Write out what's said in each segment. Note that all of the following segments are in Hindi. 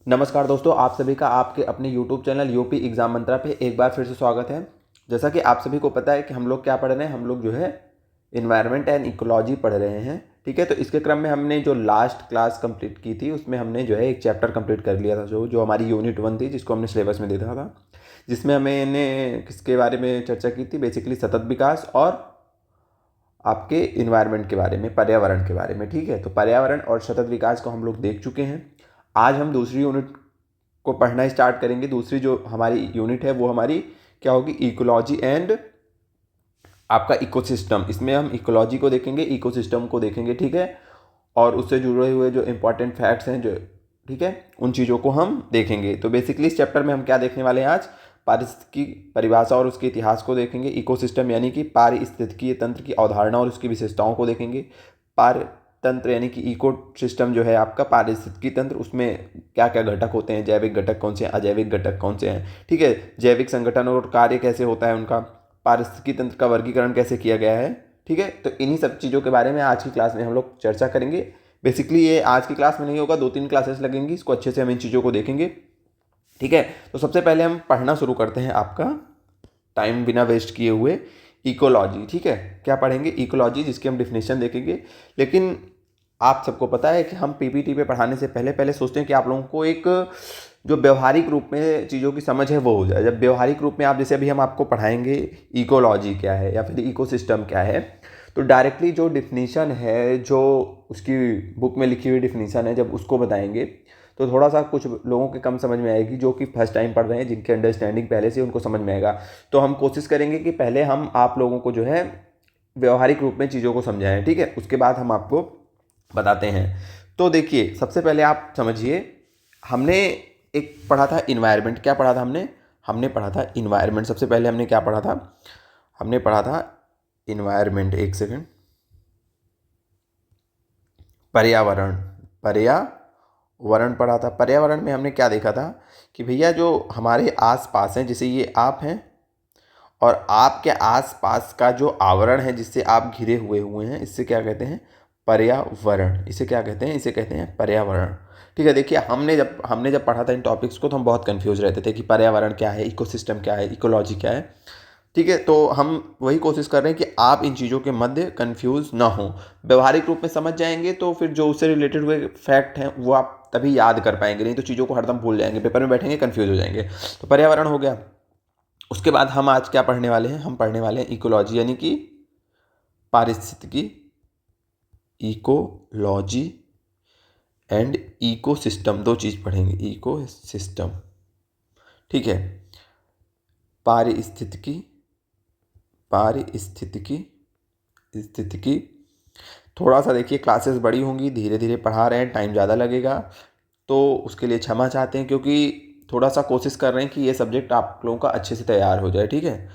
नमस्कार दोस्तों, आप सभी का आपके अपने YouTube चैनल यूपी एग्ज़ाम मंत्रा पे एक बार फिर से स्वागत है। जैसा कि आप सभी को पता है कि हम लोग क्या पढ़ रहे हैं, हम लोग जो है इन्वायरमेंट एंड इकोलॉजी पढ़ रहे हैं। ठीक है, तो इसके क्रम में हमने जो लास्ट क्लास कंप्लीट की थी उसमें हमने जो है एक चैप्टर कंप्लीट कर लिया था, जो हमारी यूनिट 1 थी, जिसको हमने सिलेबस में देखा था, जिसमें हमने किसके बारे में चर्चा की थी, बेसिकली सतत विकास और आपके इन्वायरमेंट के बारे में, पर्यावरण के बारे में। ठीक है, तो पर्यावरण और सतत विकास को हम लोग देख चुके हैं। आज हम दूसरी यूनिट को पढ़ना स्टार्ट करेंगे। दूसरी जो हमारी यूनिट है वो हमारी क्या होगी, इकोलॉजी एंड आपका इकोसिस्टम। इसमें हम इकोलॉजी को देखेंगे, इकोसिस्टम को देखेंगे। ठीक है, और उससे जुड़े हुए जो इंपॉर्टेंट फैक्ट्स हैं, जो ठीक है, उन चीज़ों को हम देखेंगे। तो बेसिकली इस चैप्टर में हम क्या देखने वाले हैं आज, पारिस्थितिकी परिभाषा और उसके इतिहास को देखेंगे। इकोसिस्टम यानी कि पारिस्थितिकीय तंत्र की अवधारणा और उसकी विशेषताओं को देखेंगे। पार तंत्र यानी कि इको सिस्टम जो है आपका पारिस्थितिकी तंत्र, उसमें क्या क्या घटक होते हैं, जैविक घटक कौन से हैं, अजैविक घटक कौन से हैं। ठीक है, जैविक संगठन और कार्य कैसे होता है उनका, पारिस्थितिकी तंत्र का वर्गीकरण कैसे किया गया है। ठीक है, तो इन्हीं सब चीज़ों के बारे में आज की क्लास में हम लोग चर्चा करेंगे। बेसिकली ये आज की क्लास में नहीं होगा, 2-3 क्लासेस लगेंगी, इसको अच्छे से हम इन चीज़ों को देखेंगे। ठीक है, तो सबसे पहले हम पढ़ना शुरू करते हैं, आपका टाइम बिना वेस्ट किए हुए, इकोलॉजी। ठीक है, क्या पढ़ेंगे, इकोलॉजी, जिसकी हम डिफिनेशन देखेंगे। लेकिन आप सबको पता है कि हम पीपीटी पे पढ़ाने से पहले पहले सोचते हैं कि आप लोगों को एक जो व्यवहारिक रूप में चीज़ों की समझ है वो हो जाए। जब व्यवहारिक रूप में आप, जैसे अभी हम आपको पढ़ाएंगे इकोलॉजी क्या है या फिर इकोसिस्टम क्या है, तो डायरेक्टली जो डिफिनीशन है, जो उसकी बुक में लिखी हुई डिफिनीशन है, जब उसको बताएंगे तो थोड़ा सा कुछ लोगों के कम समझ में आएगी, जो कि फर्स्ट टाइम पढ़ रहे हैं, जिनके अंडरस्टैंडिंग पहले से उनको समझ में आएगा। तो हम कोशिश करेंगे कि पहले हम आप लोगों को जो है व्यवहारिक रूप में चीज़ों को समझाएं। ठीक है, उसके बाद हम आपको बताते हैं। तो देखिए, सबसे पहले आप समझिए, हमने एक पढ़ा था इन्वायरमेंट। क्या पढ़ा था हमने, हमने पढ़ा था इन्वायरमेंट। सबसे पहले हमने क्या पढ़ा था, हमने पढ़ा था इन्वायरमेंट। एक सेकंड, पर्यावरण, पर्यावरण पढ़ा था। पर्यावरण में हमने क्या देखा था कि भैया जो हमारे आसपास हैं, जैसे ये आप हैं और आपके आसपास का जो आवरण है जिससे आप घिरे हुए हैं, इससे क्या कहते हैं, पर्यावरण। इसे क्या कहते हैं, इसे कहते हैं पर्यावरण। ठीक है, देखिए हमने जब पढ़ा था इन टॉपिक्स को, तो हम बहुत कंफ्यूज रहते थे कि पर्यावरण क्या है, इकोसिस्टम क्या है, इकोलॉजी क्या है। ठीक है, तो हम वही कोशिश कर रहे हैं कि आप इन चीज़ों के मध्य कंफ्यूज ना हो, व्यवहारिक रूप में समझ जाएंगे तो फिर जो उससे रिलेटेड हुए फैक्ट हैं वो आप तभी याद कर पाएंगे, नहीं तो चीज़ों को हरदम भूल जाएंगे, पेपर में बैठेंगे कंफ्यूज हो जाएंगे। तो पर्यावरण हो गया। उसके बाद हम आज क्या पढ़ने वाले हैं, हम पढ़ने वाले हैं इकोलॉजी, यानी कि पारिस्थितिकी, इकोलॉजी एंड इकोसिस्टम। दो चीज़ पढ़ेंगे, इकोसिस्टम। ठीक है, पारिस्थितिकी, पारिस्थितिकी, स्थितिकी। थोड़ा सा देखिए, क्लासेस बड़ी होंगी, धीरे धीरे पढ़ा रहे हैं, टाइम ज़्यादा लगेगा, तो उसके लिए क्षमा चाहते हैं, क्योंकि थोड़ा सा कोशिश कर रहे हैं कि ये सब्जेक्ट आप लोगों का अच्छे से तैयार हो जाए। ठीक है,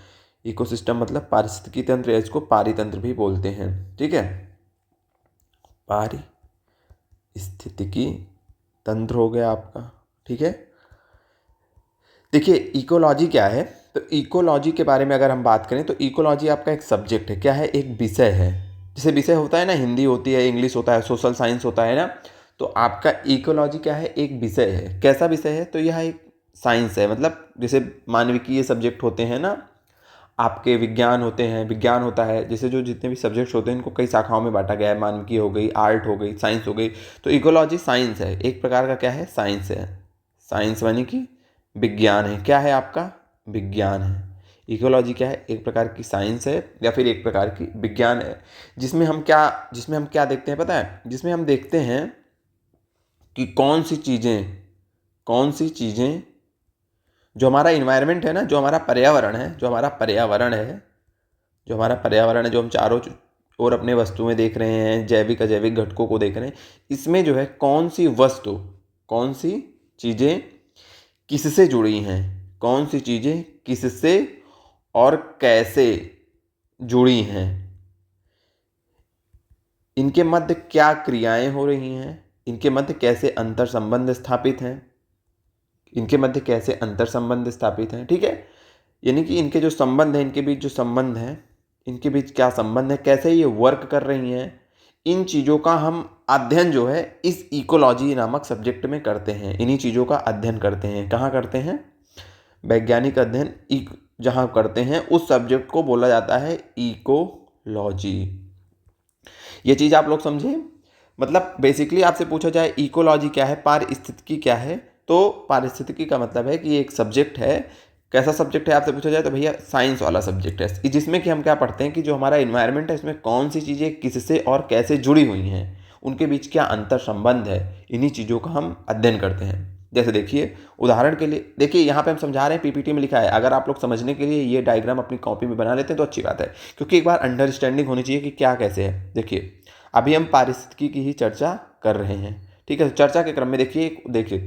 इकोसिस्टम मतलब पारिस्थितिकी तंत्र, या इसको पारितंत्र भी बोलते हैं। ठीक है, पारिस्थितिकी तंत्र हो गया आपका। ठीक है, देखिए इकोलॉजी क्या है, तो इकोलॉजी के बारे में अगर हम बात करें तो इकोलॉजी आपका एक सब्जेक्ट है। क्या है, एक विषय है। जैसे विषय होता है ना, हिंदी होती है, इंग्लिश होता है, सोशल साइंस होता है ना, तो आपका इकोलॉजी क्या है, एक विषय है। कैसा विषय है, तो यह एक साइंस है। मतलब जैसे मानविकीय सब्जेक्ट होते हैं ना, आपके विज्ञान होते हैं, विज्ञान होता है, जैसे जो जितने भी सब्जेक्ट्स होते हैं इनको कई शाखाओं में बांटा गया है, मानविकी हो गई, आर्ट हो गई, साइंस हो गई। तो इकोलॉजी साइंस है, एक प्रकार का क्या है, साइंस है। साइंस यानी कि विज्ञान है। क्या है आपका, विज्ञान है। इकोलॉजी क्या है, एक प्रकार की साइंस है या फिर एक प्रकार की विज्ञान है, जिसमें हम क्या देखते हैं पता है, जिसमें हम देखते हैं कि कौन सी चीज़ें जो हमारा इन्वायरमेंट है ना, जो हमारा पर्यावरण है, जो हम चारों और अपने वस्तुएं देख रहे हैं, जैविक अजैविक घटकों को देख रहे हैं, इसमें जो है कौन सी वस्तु, कौन सी चीज़ें किससे जुड़ी हैं, कौन सी चीज़ें किससे और कैसे जुड़ी हैं, इनके मध्य क्या क्रियाएं हो रही हैं, इनके मध्य कैसे अंतर संबंध स्थापित हैं, ठीक है। यानी कि इनके जो संबंध हैं, इनके बीच क्या संबंध है, कैसे ये वर्क कर रही हैं, इन चीज़ों का हम अध्ययन जो है इस इकोलॉजी नामक सब्जेक्ट में करते हैं। इन्हीं चीज़ों का अध्ययन करते हैं। कहाँ करते हैं? वैज्ञानिक अध्ययन जहाँ करते हैं उस सब्जेक्ट को बोला जाता है इकोलॉजी। ये चीज़ आप लोग समझे? मतलब बेसिकली आपसे पूछा जाए इकोलॉजी क्या है, पारिस्थितिकी क्या है, तो पारिस्थितिकी का मतलब है कि ये एक सब्जेक्ट है। कैसा सब्जेक्ट है आपसे पूछा जाए तो भैया साइंस वाला सब्जेक्ट है, जिसमें कि हम क्या पढ़ते हैं कि जो हमारा इन्वायरमेंट है इसमें कौन सी चीज़ें किससे और कैसे जुड़ी हुई हैं, उनके बीच क्या अंतर संबंध है, इन्हीं चीज़ों का हम अध्ययन करते हैं। जैसे देखिए, उदाहरण के लिए देखिए, यहाँ पे हम समझा रहे हैं, पीपीटी में लिखा है। अगर आप लोग समझने के लिए ये डायग्राम अपनी कॉपी में बना लेते हैं तो अच्छी बात है, क्योंकि एक बार अंडरस्टैंडिंग होनी चाहिए कि क्या कैसे है। देखिए, अभी हम पारिस्थितिकी की ही चर्चा कर रहे हैं, ठीक है। तो चर्चा के क्रम में देखिए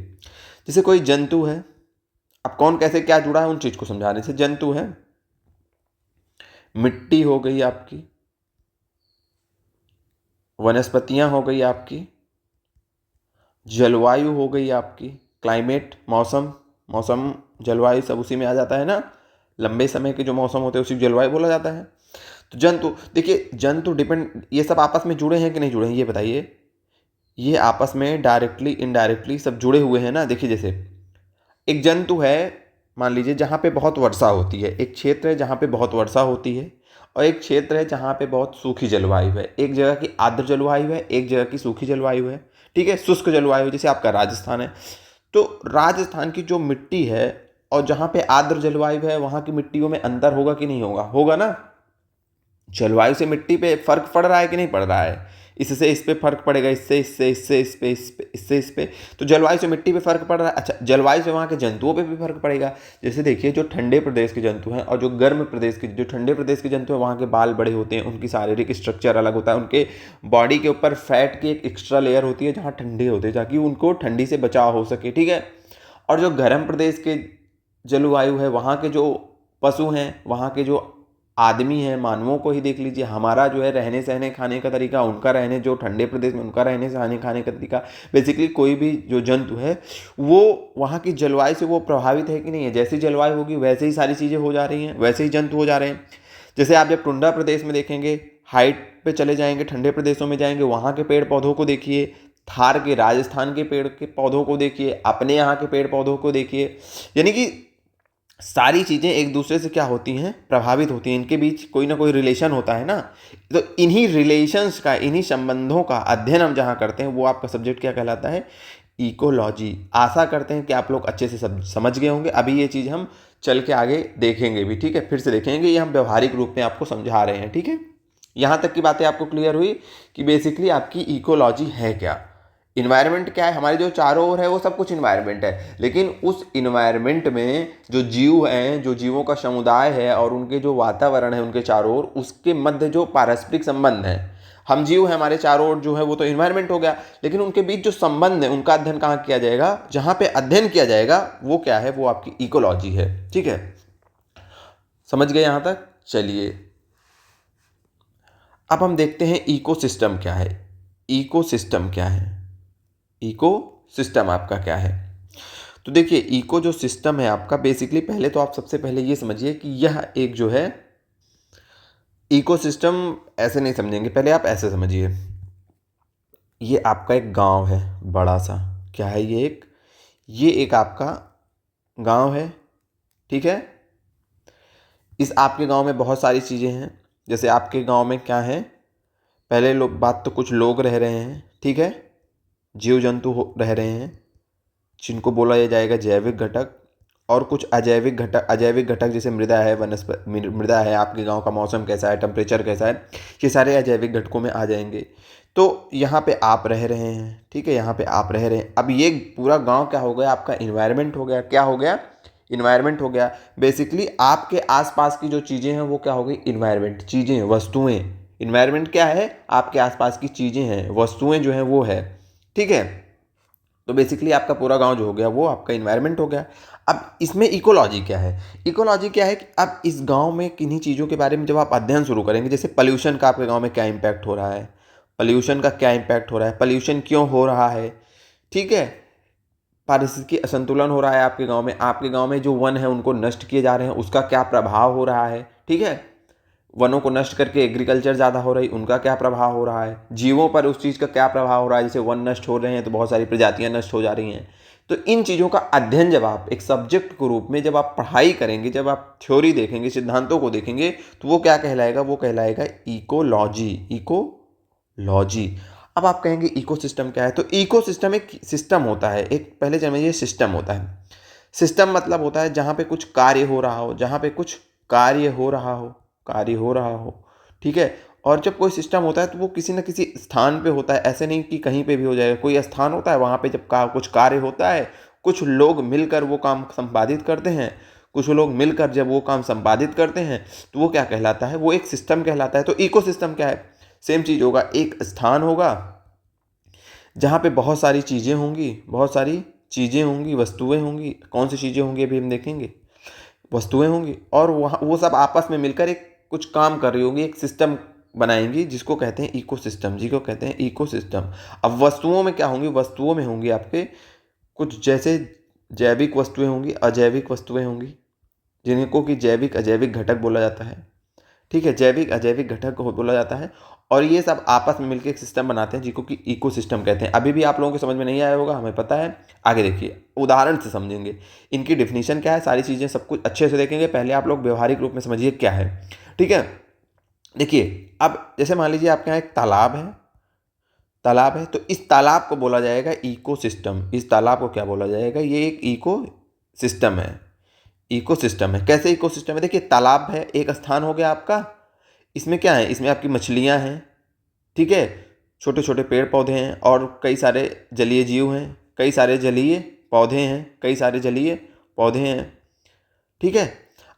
जैसे कोई जंतु है, अब कौन कैसे क्या जुड़ा है उन चीज को समझाने से। जंतु है, मिट्टी हो गई आपकी, वनस्पतियां हो गई आपकी, जलवायु हो गई आपकी, क्लाइमेट, मौसम जलवायु सब उसी में आ जाता है ना। लंबे समय के जो मौसम होते हैं उसी को जलवायु बोला जाता है। तो जंतु, देखिए जंतु डिपेंड, ये सब आपस में जुड़े हैं कि नहीं जुड़े हैं ये बताइए। ये आपस में डायरेक्टली इनडायरेक्टली सब जुड़े हुए हैं ना। देखिए जैसे एक जंतु है, मान लीजिए जहाँ पे बहुत वर्षा होती है, एक क्षेत्र है जहाँ पे बहुत वर्षा होती है, और एक क्षेत्र है जहाँ पे बहुत सूखी जलवायु है। एक जगह की आर्द्र जलवायु है, एक जगह की सूखी जलवायु है, ठीक है। शुष्क जलवायु जैसे आपका राजस्थान है, तो राजस्थान की जो मिट्टी है और जहाँ पे आर्द्र जलवायु है वहाँ की मिट्टियों में अंतर होगा कि नहीं होगा? होगा ना। जलवायु से मिट्टी पे फर्क पड़ रहा है कि नहीं पड़ रहा है? इससे इस पे फर्क पड़ेगा, इससे इस पे, तो जलवायु से मिट्टी पे फर्क पड़ रहा है। अच्छा, जलवायु से वहाँ के जंतुओं पे भी फर्क पड़ेगा। जैसे देखिए, जो ठंडे प्रदेश के जंतु हैं और जो गर्म प्रदेश के, जो ठंडे प्रदेश के जंतु हैं वहाँ के बाल बड़े होते हैं, उनकी शारीरिक स्ट्रक्चर अलग होता है, उनके बॉडी के ऊपर फैट की एक एक्स्ट्रा लेयर होती है जहाँ ठंडे होते हैं, ताकि उनको ठंडी से बचाव हो सके, ठीक है। और जो गर्म प्रदेश के जलवायु है, वहाँ के जो पशु हैं, वहाँ के जो आदमी हैं, मानवों को ही देख लीजिए, हमारा जो है रहने सहने खाने का तरीका, उनका रहने, जो ठंडे प्रदेश में उनका रहने सहने खाने का तरीका, बेसिकली कोई भी जो जंतु है वो वहाँ की जलवायु से वो प्रभावित है कि नहीं है। जैसी जलवायु होगी वैसे ही सारी चीज़ें हो जा रही हैं, वैसे ही जंतु हो जा रहे हैं। जैसे आप जब टुंडा प्रदेश में देखेंगे, हाइट पे चले जाएंगे, ठंडे प्रदेशों में जाएंगे, वहाँ के पेड़ पौधों को देखिए, थार के राजस्थान के पेड़ के पौधों को देखिए, अपने यहाँ के पेड़ पौधों को देखिए, यानी कि सारी चीज़ें एक दूसरे से क्या होती हैं? प्रभावित होती हैं। इनके बीच कोई ना कोई रिलेशन होता है ना। तो इन्हीं रिलेशंस का, इन्हीं संबंधों का अध्ययन हम जहाँ करते हैं वो आपका सब्जेक्ट क्या कहलाता है? इकोलॉजी। आशा करते हैं कि आप लोग अच्छे से समझ गए होंगे। अभी ये चीज़ हम चल के आगे देखेंगे भी, ठीक है। फिर से देखेंगे, ये हम व्यवहारिक रूप में आपको समझा रहे हैं, ठीक है। यहाँ तक की बातें आपको क्लियर हुई कि बेसिकली आपकी इकोलॉजी है क्या। इन्वायरमेंट क्या है? हमारे जो चारों ओर है वो सब कुछ इन्वायरमेंट है, लेकिन उस इन्वायरमेंट में जो जीव हैं, जो जीवों का समुदाय है और उनके जो वातावरण है उनके चारों ओर, उसके मध्य जो पारस्परिक संबंध है, हम जीव है, हमारे चारों ओर जो है वो तो इन्वायरमेंट हो गया, लेकिन उनके बीच जो संबंध है उनका अध्ययन कहाँ किया जाएगा? जहाँ पे अध्ययन किया जाएगा वो क्या है? वो आपकी इकोलॉजी है, ठीक है। समझ गए यहाँ तक? चलिए अब हम देखते हैं इकोसिस्टम क्या है। इकोसिस्टम क्या है? इको सिस्टम आपका क्या है? तो देखिए, इको जो सिस्टम है आपका, बेसिकली पहले तो आप सबसे पहले ये समझिए कि यह एक जो है इको सिस्टम, ऐसे नहीं समझेंगे, पहले आप ऐसे समझिए। ये आपका एक गांव है बड़ा सा। क्या है ये एक आपका गांव है, ठीक है। इस आपके गांव में बहुत सारी चीज़ें हैं। जैसे आपके गांव में क्या है? पहले लोग बात तो कुछ लोग रह रहे हैं, ठीक है, जीव जंतु रह रहे हैं जिनको बोला जाएगा जैविक घटक, और कुछ अजैविक घटक जैसे मृदा है, मृदा है, आपके गांव का मौसम कैसा है, टेम्परेचर कैसा है, ये सारे अजैविक घटकों में आ जाएंगे। तो यहाँ पे आप रह रहे हैं, ठीक है, यहाँ पे आप रह रहे हैं। अब ये पूरा गांव क्या हो गया? आपका इन्वायरमेंट हो गया। क्या हो गया? इन्वायरमेंट हो गया। बेसिकली आपके आसपास की जो चीज़ें हैं वो क्या हो गई? इन्वायरमेंट, चीज़ें, वस्तुएं। इन्वायरमेंट क्या है? आपके आसपास की चीज़ें हैं, वस्तुएं जो हैं वो है, ठीक है। तो बेसिकली आपका पूरा गांव जो हो गया वो आपका इन्वायरमेंट हो गया। अब इसमें इकोलॉजी क्या है? इकोलॉजी क्या है कि अब इस गांव में किन्हीं चीज़ों के बारे में जब आप अध्ययन शुरू करेंगे, जैसे पॉल्यूशन का आपके गांव में क्या इम्पैक्ट हो रहा है, पॉल्यूशन का क्या इम्पैक्ट हो रहा है, पॉल्यूशन क्यों हो रहा है, ठीक है, पारिस्थितिकी असंतुलन हो रहा है आपके गांव में जो वन है उनको नष्ट किए जा रहे हैं, उसका क्या प्रभाव हो रहा है, ठीक है। वनों को नष्ट करके एग्रीकल्चर ज़्यादा हो रही, उनका क्या प्रभाव हो रहा है, जीवों पर उस चीज़ का क्या प्रभाव हो रहा है, जैसे वन नष्ट हो रहे हैं तो बहुत सारी प्रजातियां नष्ट हो जा रही हैं। तो इन चीज़ों का अध्ययन जब आप एक सब्जेक्ट के रूप में जब आप पढ़ाई करेंगे, जब आप थ्योरी देखेंगे, सिद्धांतों को देखेंगे, तो वो क्या कहलाएगा, वो कहलाएगा इकोलॉजी। इकोलॉजी। अब आप कहेंगे इकोसिस्टम क्या है, तो इकोसिस्टम एक सिस्टम होता है, एक पहले समझिए सिस्टम होता है। सिस्टम मतलब होता है जहाँ पे कुछ कार्य हो रहा हो, जहाँ पे कुछ कार्य हो रहा हो, कार्य हो रहा हो, ठीक है। और जब कोई सिस्टम होता है तो वो किसी न किसी स्थान पे होता है, ऐसे नहीं कि कहीं पे भी हो जाएगा। कोई स्थान होता है, वहाँ पे जब कुछ कार्य होता है, कुछ लोग मिलकर वो काम संपादित करते हैं, कुछ लोग मिलकर जब वो काम संपादित करते हैं तो वो क्या कहलाता है, वो एक सिस्टम कहलाता है। तो इकोसिस्टम क्या है, सेम चीज़ होगा, एक स्थान होगा जहाँ पे बहुत सारी चीज़ें होंगी, बहुत सारी चीज़ें होंगी, वस्तुएं होंगी। कौन सी चीज़ें होंगी अभी हम देखेंगे, वस्तुएं होंगी, और वहाँ वो सब आपस में मिलकर एक कुछ काम कर रही होंगी, एक सिस्टम बनाएंगी जिसको कहते हैं इकोसिस्टम, जिसको कहते हैं इकोसिस्टम। अब वस्तुओं में क्या होंगी, वस्तुओं में होंगी आपके कुछ जैसे जैविक वस्तुएं होंगी, अजैविक वस्तुएं होंगी, जिनको कि जैविक अजैविक घटक बोला जाता है, ठीक है, जैविक अजैविक घटक बोला जाता है। और ये सब आपस में मिलकर एक सिस्टम बनाते हैं जिसको कि इकोसिस्टम कहते हैं। अभी भी आप लोगों को समझ में नहीं आया होगा, हमें पता है। आगे देखिए, उदाहरण से समझेंगे, इनकी डेफिनेशन क्या है, सारी चीज़ें सब कुछ अच्छे से देखेंगे। पहले आप लोग व्यवहारिक रूप में समझिए क्या है, ठीक है। देखिए, अब जैसे मान लीजिए आपके यहाँ एक तालाब है, तालाब है, तो इस तालाब को बोला जाएगा इकोसिस्टम। इस तालाब को क्या बोला जाएगा, ये एक इको सिस्टम है। इकोसिस्टम है, कैसे इकोसिस्टम है, देखिए तालाब है, एक स्थान हो गया आपका, इसमें क्या है, इसमें आपकी मछलियाँ हैं, ठीक है, छोटे छोटे पेड़ पौधे हैं, और कई सारे जलीय जीव हैं, कई सारे जलीय पौधे हैं, कई सारे जलीय पौधे हैं, ठीक है।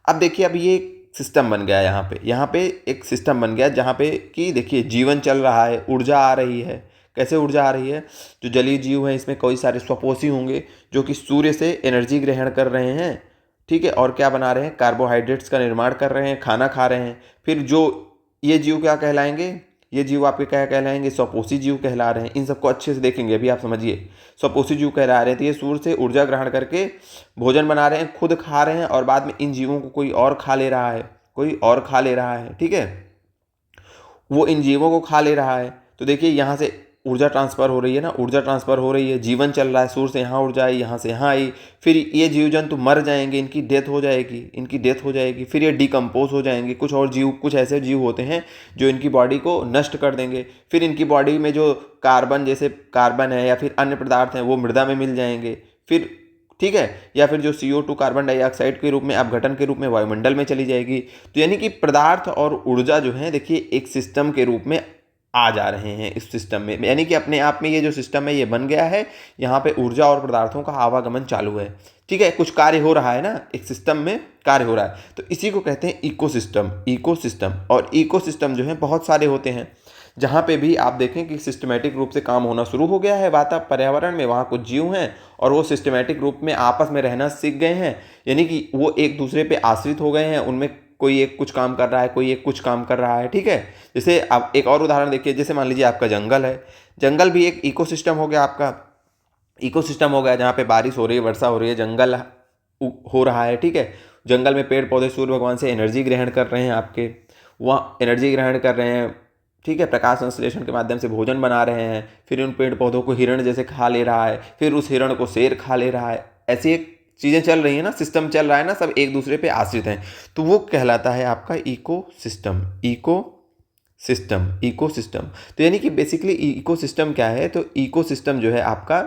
अब देखिए, अब ये एक सिस्टम बन गया, यहाँ पे एक सिस्टम बन गया जहाँ पे कि देखिए जीवन चल रहा है, ऊर्जा आ रही है। कैसे ऊर्जा आ रही है, जो जलीय जीव हैं इसमें कई सारे स्वपोषी होंगे जो कि सूर्य से एनर्जी ग्रहण कर रहे हैं, ठीक है, और क्या बना रहे हैं, कार्बोहाइड्रेट्स का निर्माण कर रहे हैं, खाना खा रहे हैं। फिर जो ये जीव क्या कहलाएंगे, ये जीव आपके क्या कहलाएंगे, स्वपोषी जीव कहला रहे हैं। इन सबको अच्छे से देखेंगे, अभी आप समझिए, स्वपोषी जीव कहला रहे हैं, तो ये सूर्य से ऊर्जा ग्रहण करके भोजन बना रहे हैं, खुद खा रहे हैं, और बाद में इन जीवों को कोई और खा ले रहा है, कोई और खा ले रहा है, ठीक है, वो इन जीवों को खा ले रहा है। तो देखिए यहाँ से ऊर्जा ट्रांसफ़र हो रही है ना, ऊर्जा ट्रांसफ़र हो रही है, जीवन चल रहा है, सूर्य से यहाँ ऊर्जा आई, यहाँ से यहाँ आई, फिर ये जीव जंतु मर जाएंगे, इनकी डेथ हो जाएगी, इनकी डेथ हो जाएगी, फिर ये डिकम्पोज हो जाएंगे। कुछ और जीव, कुछ ऐसे जीव होते हैं जो इनकी बॉडी को नष्ट कर देंगे, फिर इनकी बॉडी में जो कार्बन, जैसे कार्बन है या फिर अन्य पदार्थ हैं, वो मृदा में मिल जाएंगे, फिर ठीक है, या फिर जो CO2 कार्बन डाइऑक्साइड के रूप में अपघटन के रूप में वायुमंडल में चली जाएगी। तो यानी कि पदार्थ और ऊर्जा जो है, देखिए एक सिस्टम के रूप में आ जा रहे हैं इस सिस्टम में, यानी कि अपने आप में ये जो सिस्टम है ये बन गया है, यहाँ पे ऊर्जा और पदार्थों का आवागमन चालू है, ठीक है, कुछ कार्य हो रहा है ना, एक सिस्टम में कार्य हो रहा है, तो इसी को कहते हैं इकोसिस्टम। इकोसिस्टम, और इकोसिस्टम जो है बहुत सारे होते हैं, जहाँ पे भी आप देखें कि सिस्टमेटिक रूप से काम होना शुरू हो गया है पर्यावरण में, वहाँ कुछ जीव हैं और वो सिस्टमेटिक रूप में आपस में रहना सीख गए हैं, यानी कि वो एक दूसरे पे आश्रित हो गए हैं, उनमें कोई एक कुछ काम कर रहा है, कोई एक कुछ काम कर रहा है, ठीक है। जैसे आप एक और उदाहरण देखिए, जैसे मान लीजिए आपका जंगल है, जंगल भी एक इकोसिस्टम हो गया, आपका इकोसिस्टम हो गया, जहाँ पे बारिश हो रही है, वर्षा हो रही है, जंगल हो रहा है, ठीक है। जंगल में पेड़ पौधे सूर्य भगवान से एनर्जी ग्रहण कर रहे हैं, आपके वहाँ एनर्जी ग्रहण कर रहे हैं, ठीक है, प्रकाश संश्लेषण के माध्यम से भोजन बना रहे हैं, फिर उन पेड़ पौधों को हिरण जैसे खा ले रहा है, फिर उस हिरण को शेर खा ले रहा है, ऐसी एक चीज़ें चल रही हैं ना, सिस्टम चल रहा है ना, सब एक दूसरे पे आश्रित हैं, तो वो कहलाता है आपका ecosystem. Ecosystem, ecosystem. तो यानी कि बेसिकली इको सिस्टम क्या है, तो इको सिस्टम जो है आपका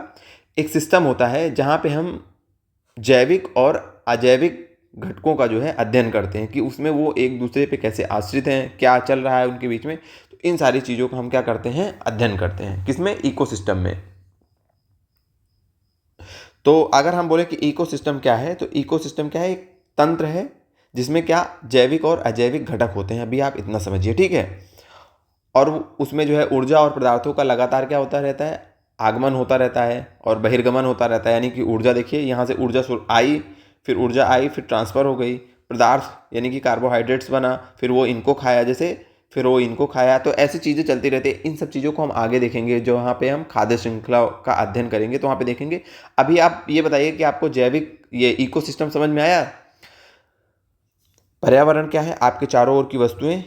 एक सिस्टम होता है जहाँ पे हम जैविक और अजैविक घटकों का जो है अध्ययन करते हैं कि उसमें वो एक दूसरे पे कैसे आश्रित हैं, क्या चल रहा है उनके बीच में, तो इन सारी चीज़ों का हम क्या करते हैं, अध्ययन करते हैं, किसमें, इकोसिस्टम में। तो अगर हम बोले कि इकोसिस्टम क्या है, तो इकोसिस्टम क्या है, एक तंत्र है जिसमें क्या जैविक और अजैविक घटक होते हैं, अभी आप इतना समझिए, ठीक है। और उसमें जो है ऊर्जा और पदार्थों का लगातार क्या होता रहता है, आगमन होता रहता है और बहिर्गमन होता रहता है, यानी कि ऊर्जा देखिए यहाँ से ऊर्जा आई, फिर ऊर्जा आई, फिर ट्रांसफ़र हो गई, पदार्थ यानी कि कार्बोहाइड्रेट्स बना, फिर वो इनको खाया, जैसे फिर वो इनको खाया, तो ऐसी चीज़ें चलती रहती है। इन सब चीज़ों को हम आगे देखेंगे, जो वहाँ पे हम खाद्य श्रृंखला का अध्ययन करेंगे तो वहाँ पे देखेंगे। अभी आप ये बताइए कि आपको जैविक ये इकोसिस्टम समझ में आया। पर्यावरण क्या है? आपके चारों ओर की वस्तुएं।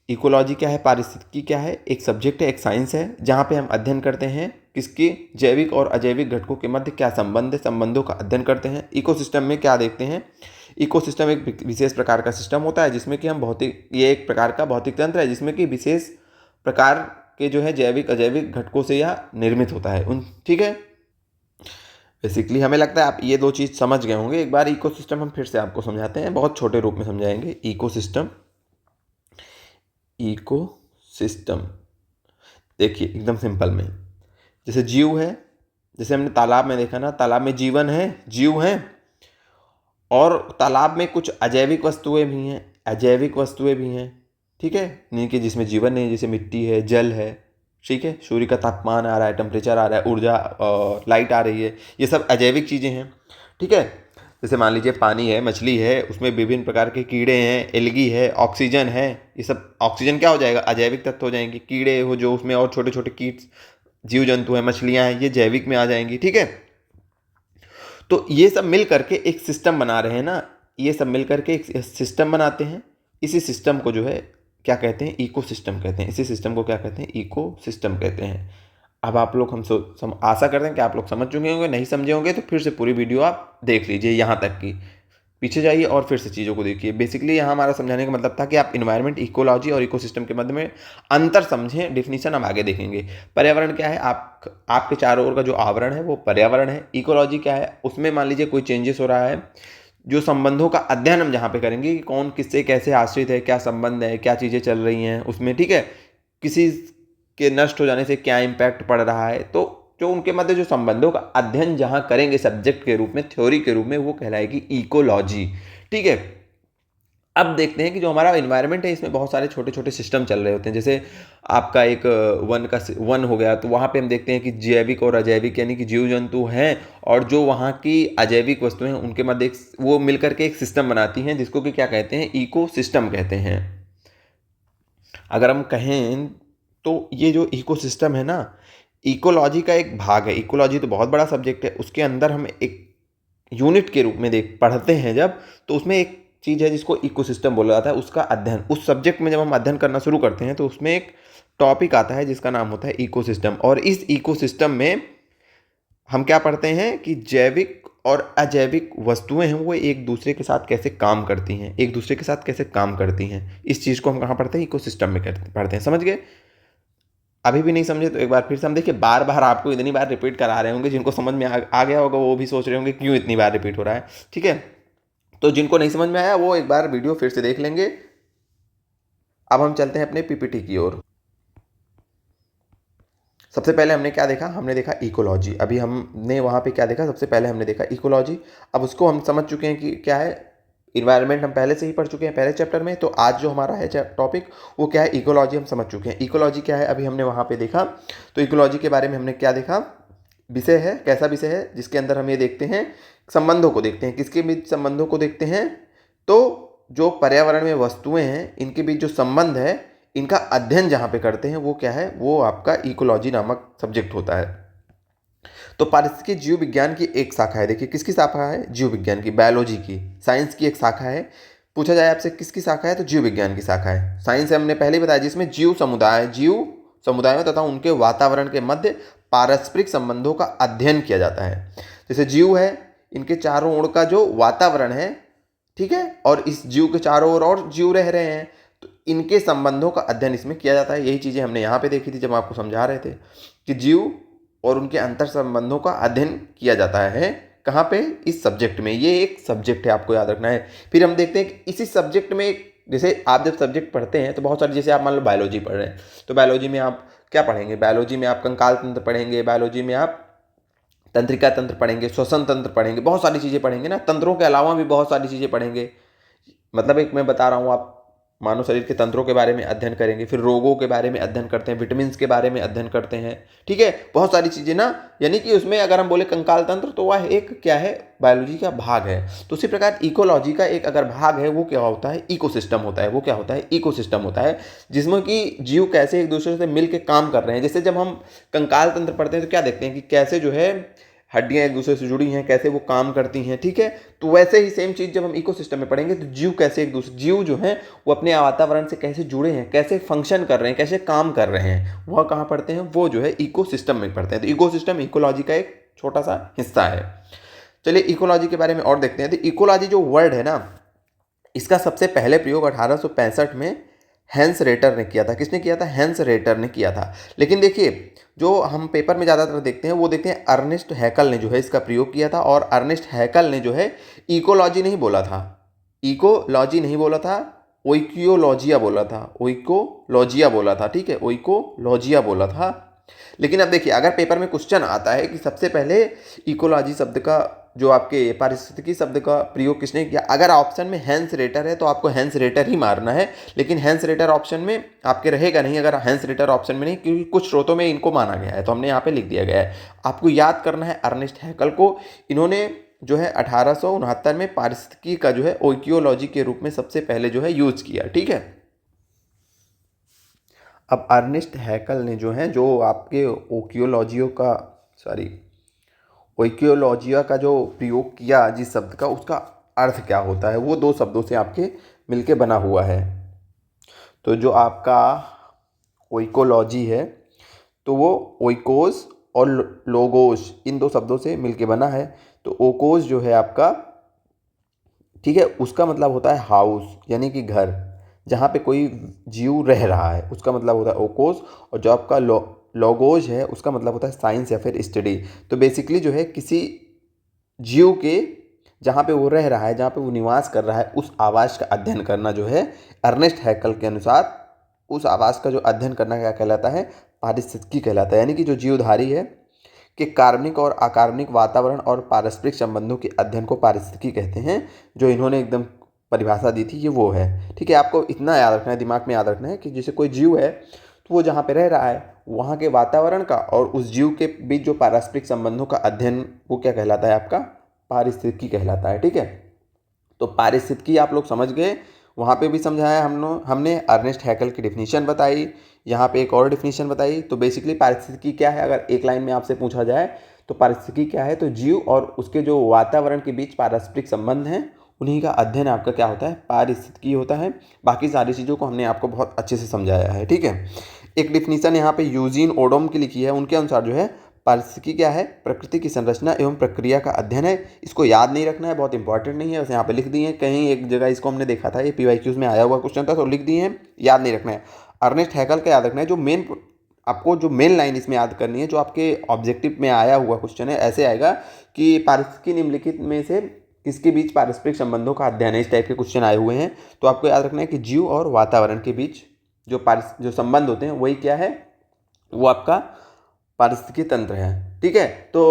इकोलॉजी क्या है? पारिस्थितिकी क्या है? एक सब्जेक्ट है, एक साइंस है, जहाँ पे हम अध्ययन करते हैं किसके जैविक और अजैविक घटकों के मध्य क्या संबंध है, संबंधों का अध्ययन करते हैं। इकोसिस्टम में क्या देखते हैं? इकोसिस्टम एक विशेष प्रकार का सिस्टम होता है जिसमें कि हम भौतिक, ये एक प्रकार का भौतिक तंत्र है जिसमें कि विशेष प्रकार के जो है जैविक अजैविक घटकों से यह निर्मित होता है उन, ठीक है। बेसिकली हमें लगता है आप ये दो चीज़ समझ गए होंगे। एक बार इकोसिस्टम हम फिर से आपको समझाते हैं, बहुत छोटे रूप में समझाएंगे। इकोसिस्टम, इकोसिस्टम देखिए एकदम सिंपल में, जैसे जीव है, जैसे हमने तालाब में देखा ना, तालाब में जीवन है, जीव हैं, और तालाब में कुछ अजैविक वस्तुएं भी हैं, अजैविक वस्तुएं भी हैं, ठीक है, नहीं कि जिसमें जीवन नहीं, जैसे मिट्टी है, जल है, ठीक है, सूर्य का तापमान आ रहा है, टेम्परेचर आ रहा है, ऊर्जा लाइट आ रही है, ये सब अजैविक चीज़ें हैं, ठीक है। जैसे मान लीजिए पानी है, मछली है, उसमें विभिन्न प्रकार के कीड़े हैं, एल्गी है, ऑक्सीजन है, ये सब ऑक्सीजन क्या हो जाएगा? अजैविक तत्व हो जाएंगे। कीड़े हो जो उसमें, और छोटे छोटे कीट जीव जंतु हैं, मछलियाँ हैं, ये जैविक में आ जाएंगी, ठीक है। तो ये सब मिल करके एक सिस्टम बना रहे हैं ना, ये सब मिल करके एक सिस्टम बनाते हैं। इसी सिस्टम को जो है क्या कहते हैं? इकोसिस्टम कहते हैं। इसी सिस्टम को क्या कहते हैं? इकोसिस्टम कहते हैं। अब आप लोग हम आशा करते हैं कि आप लोग समझ चुके होंगे, नहीं समझे होंगे तो फिर से पूरी वीडियो आप देख लीजिए, यहाँ तक की पीछे जाइए और फिर से चीज़ों को देखिए। बेसिकली यहाँ हमारा समझाने का मतलब था कि आप इन्वायरमेंट, इकोलॉजी और इकोसिस्टम के मध्य में अंतर समझें। डिफिनीशन हम आगे देखेंगे। पर्यावरण क्या है? आपके चारों ओर का जो आवरण है वो पर्यावरण है। इकोलॉजी क्या है? उसमें मान लीजिए कोई चेंजेस हो रहा है, जो संबंधों का अध्ययन हम जहाँ पे करेंगे कि कौन किससे कैसे आश्रित है, क्या संबंध है, क्या चीज़ें चल रही हैं उसमें, ठीक है, किसी के नष्ट हो जाने से क्या इम्पैक्ट पड़ रहा है, तो जो उनके मध्य जो संबंधों का अध्ययन जहाँ करेंगे सब्जेक्ट के रूप में, थ्योरी के रूप में, वो कहलाएगी इकोलॉजी, ठीक है। अब देखते हैं कि जो हमारा इन्वायरमेंट है इसमें बहुत सारे छोटे छोटे सिस्टम चल रहे होते हैं। जैसे आपका एक वन हो गया, तो वहाँ पे हम देखते हैं कि जैविक और अजैविक यानी कि जीव जंतु हैं, और जो वहाँ की अजैविक वस्तुएं हैं उनके मध्य वो मिलकर के एक सिस्टम बनाती हैं जिसको कि क्या कहते हैं? इको सिस्टम कहते हैं। अगर हम कहें तो ये जो इको सिस्टम है ना, इकोलॉजी का एक भाग है। इकोलॉजी तो बहुत बड़ा सब्जेक्ट है, उसके अंदर हम एक यूनिट के रूप में पढ़ते हैं जब, तो उसमें एक चीज़ है जिसको इकोसिस्टम बोला जाता है, उसका अध्ययन। उस सब्जेक्ट में जब हम अध्ययन करना शुरू करते हैं तो उसमें एक टॉपिक आता है जिसका नाम होता है इकोसिस्टम। और इस इकोसिस्टम में हम क्या पढ़ते हैं कि जैविक और अजैविक वस्तुएं हैं वो एक दूसरे के साथ कैसे काम करती हैं, एक दूसरे के साथ कैसे काम करती हैं। इस चीज़ को हम कहाँ पढ़ते हैं? इकोसिस्टम में पढ़ते हैं। समझ गए? अभी भी नहीं समझे तो एक बार फिर से हम देखिए, बार बार आपको इतनी बार रिपीट करा रहे होंगे, जिनको समझ में आ गया होगा वो भी सोच रहे होंगे क्यों इतनी बार रिपीट हो रहा है, ठीक है। तो जिनको नहीं समझ में आया वो एक बार वीडियो फिर से देख लेंगे। अब हम चलते हैं अपने पीपीटी की ओर। सबसे पहले हमने क्या देखा? हमने देखा इकोलॉजी। अभी हमने वहाँ पे क्या देखा? सबसे पहले हमने देखा इकोलॉजी। अब उसको हम समझ चुके हैं कि क्या है। इन्वायरमेंट हम पहले से ही पढ़ चुके हैं पहले चैप्टर में, तो आज जो हमारा है टॉपिक वो क्या है? इकोलॉजी हम समझ चुके हैं। इकोलॉजी क्या है अभी हमने वहाँ पे देखा। तो इकोलॉजी के बारे में हमने क्या देखा? विषय है, कैसा विषय है? जिसके अंदर हम ये देखते हैं, संबंधों को देखते हैं। किसके बीच संबंधों को देखते हैं? तो जो पर्यावरण में वस्तुएं हैं इनके बीच जो संबंध है, इनका अध्ययन जहाँ पे करते हैं वो क्या है? वो आपका इकोलॉजी नामक सब्जेक्ट होता है। तो पारिस्थितिकी जीव विज्ञान की एक शाखा है। देखिए किसकी शाखा है? जीव विज्ञान की, बायोलॉजी की, साइंस की एक शाखा है। पूछा जाए आपसे किसकी शाखा है, तो जीव विज्ञान की शाखा है। साइंस हमने पहले बताया, जिसमें जीव समुदायों तथा उनके वातावरण के मध्य पारस्परिक संबंधों का अध्ययन किया जाता है। जैसे जीव है, इनके चारों ओर का जो वातावरण है, ठीक है, और इस जीव के चारों ओर और जीव रह रहे हैं, तो इनके संबंधों का अध्ययन इसमें किया जाता है। यही चीज़ें हमने यहाँ पे देखी थी जब आपको समझा रहे थे कि जीव और उनके अंतर संबंधों का अध्ययन किया जाता है। कहाँ पे? इस सब्जेक्ट में। ये एक सब्जेक्ट है, आपको याद रखना है। फिर हम देखते हैं कि इसी सब्जेक्ट में, जैसे आप जब सब्जेक्ट पढ़ते हैं तो बहुत सारी, जैसे आप मान लो बायोलॉजी पढ़ रहे हैं, तो बायोलॉजी में आप क्या पढ़ेंगे? बायोलॉजी में आप कंकाल तंत्र पढ़ेंगे, बायोलॉजी में आप तंत्रिका तंत्र पढ़ेंगे, श्वसन तंत्र पढ़ेंगे, बहुत सारी चीज़ें पढ़ेंगे ना। तंत्रों के अलावा भी बहुत सारी चीज़ें पढ़ेंगे। मतलब एक मैं बता रहा हूँ, आप मानव शरीर के तंत्रों के बारे में अध्ययन करेंगे, फिर रोगों के बारे में अध्ययन करते हैं, विटामिन के बारे में अध्ययन करते हैं, ठीक है, बहुत सारी चीज़ें ना। यानी कि उसमें अगर हम बोले कंकाल तंत्र, तो वह एक क्या है? बायोलॉजी का भाग है। तो उसी प्रकार इकोलॉजी का एक अगर भाग है, वो क्या होता है? इकोसिस्टम होता है। वो क्या होता है? इकोसिस्टम होता है, जिसमें कि जीव कैसे एक दूसरे से मिल के काम कर रहे हैं। जैसे जब हम कंकाल तंत्र पढ़ते हैं तो क्या देखते हैं कि कैसे जो है हड्डियाँ एक दूसरे से जुड़ी हैं, कैसे वो काम करती हैं, ठीक है। तो वैसे ही सेम चीज़ जब हम इकोसिस्टम में पढ़ेंगे तो जीव कैसे एक दूसरे, जीव जो हैं वो अपने वातावरण से कैसे जुड़े हैं, कैसे फंक्शन कर रहे हैं, कैसे काम कर रहे हैं, वह कहाँ पढ़ते हैं, वो जो है इकोसिस्टम में पढ़ते हैं। तो इकोसिस्टम इकोलॉजी का एक छोटा सा हिस्सा है। चलिए इकोलॉजी के बारे में और देखते हैं। तो इकोलॉजी जो वर्ड है ना, इसका सबसे पहले प्रयोग 1865 में हैंस रेटर ने किया था। किसने किया था? हैंस रेटर ने किया था। लेकिन देखिए जो हम पेपर में ज़्यादातर देखते हैं वो देखते हैं अर्नेस्ट हैकल ने जो है इसका प्रयोग किया था। और अर्नेस्ट हैकल ने जो है इकोलॉजी नहीं बोला था, इकोलॉजी नहीं बोला था, ओइकोलॉजिया बोला था, ओइकोलॉजिया बोला था, ठीक है, ओइकोलॉजिया बोला था। लेकिन अब देखिए अगर पेपर में क्वेश्चन आता है कि सबसे पहले इकोलॉजी शब्द का जो आपके पारिस्थितिकी शब्द का प्रयोग किसने किया, अगर ऑप्शन में हैंस रेटर है तो आपको हैंस रेटर ही मारना है। लेकिन हैंस रेटर ऑप्शन में आपके रहेगा नहीं अगर हैंस रेटर ऑप्शन में नहीं, क्योंकि कुछ स्रोतों में इनको माना गया है तो हमने यहाँ पे लिख दिया गया है। आपको याद करना है अर्नेस्ट हैकल को। इन्होंने जो है 1869 में पारिस्थितिकी का जो है ओइकियोलॉजी के रूप में सबसे पहले जो है यूज किया, ठीक है। अब अर्नेस्ट हैकल ने जो है जो आपके ओइकियोलॉजिया का जो प्रयोग किया जिस शब्द का, उसका अर्थ क्या होता है, वो दो शब्दों से आपके मिलके बना हुआ है। तो जो आपका ओइकोलॉजी है तो वो ओइकोस और लोगोस इन दो शब्दों से मिलके बना है। तो ओकोस जो है आपका, ठीक है, उसका मतलब होता है हाउस यानी कि घर, जहाँ पे कोई जीव रह रहा है, उसका मतलब होता है ओकोस। और जो आपका लोगोस है उसका मतलब होता है साइंस या फिर स्टडी। तो बेसिकली जो है किसी जीव के जहाँ पे वो रह रहा है, जहाँ पे वो निवास कर रहा है, उस आवास का अध्ययन करना जो है अर्नेस्ट हैकल के अनुसार उस आवास का जो अध्ययन करना क्या कहलाता है? पारिस्थितिकी कहलाता है। यानी कि जो जीवधारी है कि कार्बनिक और अकार्बनिक वातावरण और पारस्परिक संबंधों के अध्ययन को पारिस्थितिकी कहते हैं। जो इन्होंने एकदम परिभाषा दी थी ये वो है, ठीक है। आपको इतना याद रखना है, दिमाग में याद रखना है कि जैसे कोई जीव है तो वो जहाँ पे रह रहा है वहाँ के वातावरण का और उस जीव के बीच जो पारस्परिक संबंधों का अध्ययन वो क्या कहलाता है? आपका पारिस्थितिकी कहलाता है, ठीक है। तो पारिस्थितिकी आप लोग समझ गए, वहाँ पे भी समझाया हमने अर्नेस्ट हैकल की डिफिनीशन बताई, यहाँ पे एक और डिफिनीशन बताई। तो बेसिकली पारिस्थितिकी क्या है अगर एक लाइन में आपसे पूछा जाए तो पारिस्थितिकी क्या है? तो जीव और उसके जो वातावरण के बीच पारस्परिक संबंध हैं उन्हीं का अध्ययन आपका क्या होता है? पारिस्थितिकी होता है। बाकी सारी चीज़ों को हमने आपको बहुत अच्छे से समझाया है, ठीक है। एक डिफिनीशन यहाँ पे यूजीन ओडोम की लिखी है, उनके अनुसार जो है पारिस्थितिकी क्या है? प्रकृति की संरचना एवं प्रक्रिया का अध्ययन है। इसको याद नहीं रखना है, बहुत इंपॉर्टेंट नहीं है, वैसे यहाँ पे लिख दिए हैं, कहीं एक जगह इसको हमने देखा था, ये PYQs में आया हुआ क्वेश्चन था तो लिख दिए हैं, याद नहीं रखना है। अर्नेस्ट हैकल का याद रखना है। जो मेन लाइन इसमें याद करनी है, जो आपके ऑब्जेक्टिव में आया हुआ क्वेश्चन है, ऐसे आएगा कि पारिस्थितिकी निम्नलिखित में से किसके बीच पारस्परिक संबंधों का अध्ययन है? इस टाइप के क्वेश्चन आए हुए हैं। तो आपको याद रखना है कि जीव और वातावरण के बीच जो संबंध होते हैं वही क्या है? वो आपका पारिस्थितिकी तंत्र है, ठीक है। तो